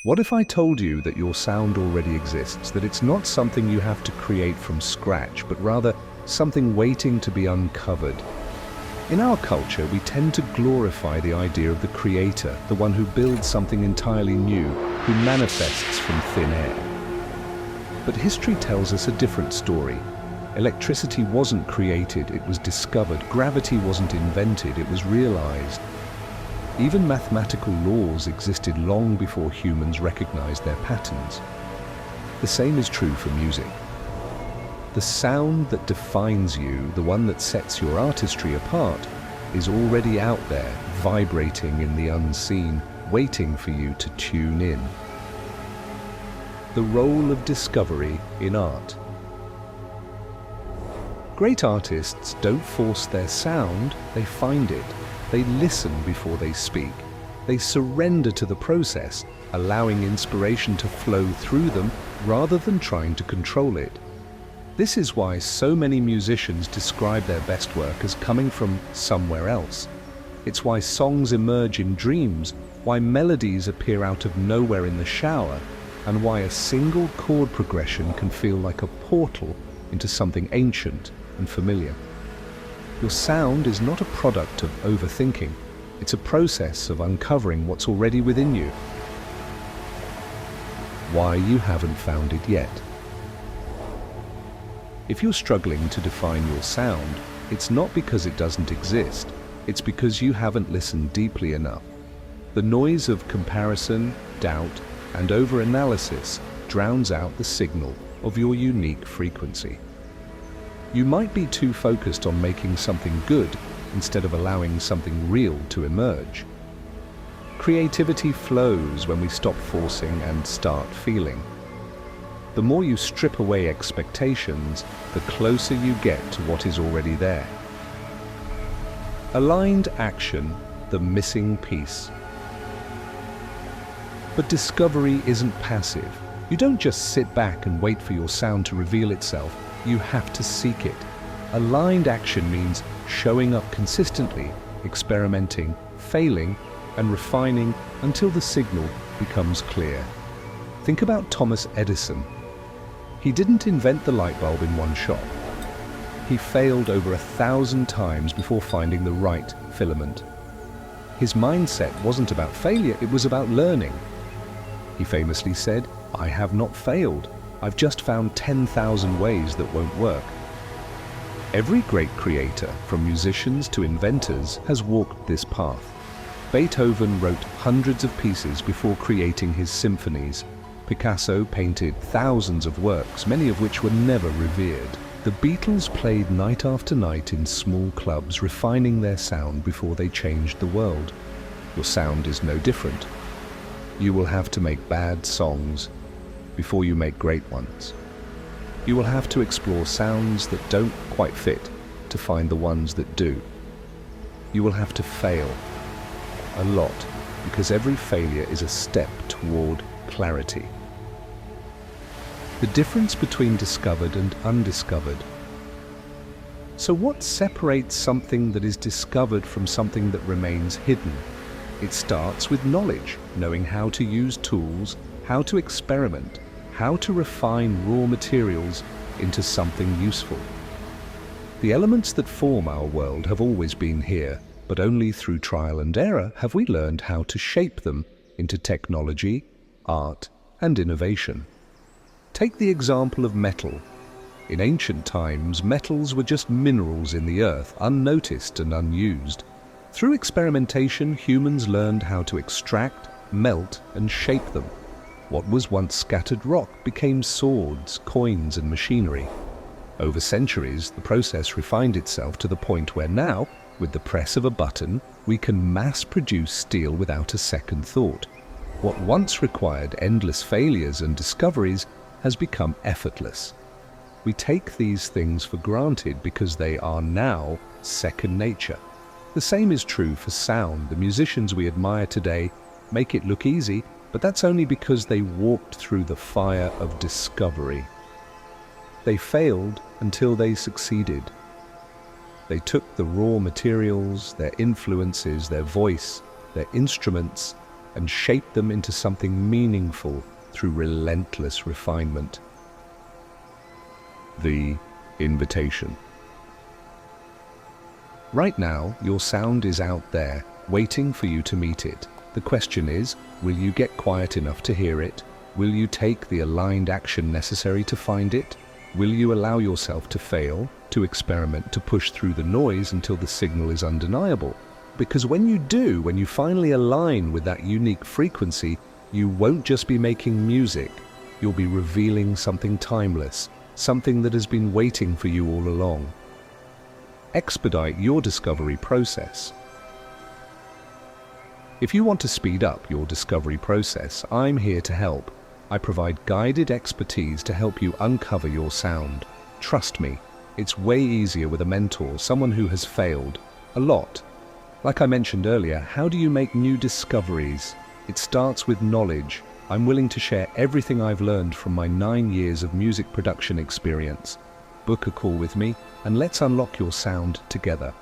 What if I told you that your sound already exists, that it's not something you have to create from scratch, but rather something waiting to be uncovered? In our culture, we tend to glorify the idea of the creator, the one who builds something entirely new, who manifests from thin air. But history tells us a different story. Electricity wasn't created, it was discovered. Gravity wasn't invented, it was realized. Even mathematical laws existed long before humans recognized their patterns. The same is true for music. The sound that defines you, the one that sets your artistry apart, is already out there, vibrating in the unseen, waiting for you to tune in. The role of discovery in art. Great artists don't force their sound, they find it. They listen before they speak. They surrender to the process, allowing inspiration to flow through them rather than trying to control it. This is why so many musicians describe their best work as coming from somewhere else. It's why songs emerge in dreams, why melodies appear out of nowhere in the shower, and why a single chord progression can feel like a portal into something ancient and familiar. Your sound is not a product of overthinking. It's a process of uncovering what's already within you. Why you haven't found it yet. If you're struggling to define your sound, it's not because it doesn't exist. It's because you haven't listened deeply enough. The noise of comparison, doubt, and over-analysis drowns out the signal of your unique frequency. You might be too focused on making something good instead of allowing something real to emerge. Creativity flows when we stop forcing and start feeling. The more you strip away expectations, the closer you get to what is already there. Aligned action, the missing piece. But discovery isn't passive. You don't just sit back and wait for your sound to reveal itself. You have to seek it. Aligned action means showing up consistently, experimenting, failing, and refining until the signal becomes clear. Think about Thomas Edison. He didn't invent the light bulb in one shot. He failed over 1,000 times before finding the right filament. His mindset wasn't about failure, it was about learning. He famously said, "I have not failed. I've just found 10,000 ways that won't work." Every great creator, from musicians to inventors, has walked this path. Beethoven wrote hundreds of pieces before creating his symphonies. Picasso painted thousands of works, many of which were never revered. The Beatles played night after night in small clubs, refining their sound before they changed the world. Your sound is no different. You will have to make bad songs before you make great ones. You will have to explore sounds that don't quite fit to find the ones that do. You will have to fail a lot, because every failure is a step toward clarity. The difference between discovered and undiscovered. So what separates something that is discovered from something that remains hidden? It starts with knowledge, knowing how to use tools, how to experiment, how to refine raw materials into something useful. The elements that form our world have always been here, but only through trial and error have we learned how to shape them into technology, art, and innovation. Take the example of metal. In ancient times, metals were just minerals in the earth, unnoticed and unused. Through experimentation, humans learned how to extract, melt, and shape them. What was once scattered rock became swords, coins, and machinery. Over centuries, the process refined itself to the point where now, with the press of a button, we can mass-produce steel without a second thought. What once required endless failures and discoveries has become effortless. We take these things for granted because they are now second nature. The same is true for sound. The musicians we admire today make it look easy, but that's only because they walked through the fire of discovery. They failed until they succeeded. They took the raw materials, their influences, their voice, their instruments, and shape them into something meaningful through relentless refinement. The invitation. Right now, your sound is out there, waiting for you to meet it. The question is, will you get quiet enough to hear it? Will you take the aligned action necessary to find it? Will you allow yourself to fail, to experiment, to push through the noise until the signal is undeniable? Because when you do, when you finally align with that unique frequency, you won't just be making music, you'll be revealing something timeless, something that has been waiting for you all along. Expedite your discovery process. If you want to speed up your discovery process, I'm here to help. I provide guided expertise to help you uncover your sound. Trust me, it's way easier with a mentor, someone who has failed a lot. Like I mentioned earlier, how do you make new discoveries? It starts with knowledge. I'm willing to share everything I've learned from my 9 years of music production experience. Book a call with me and let's unlock your sound together.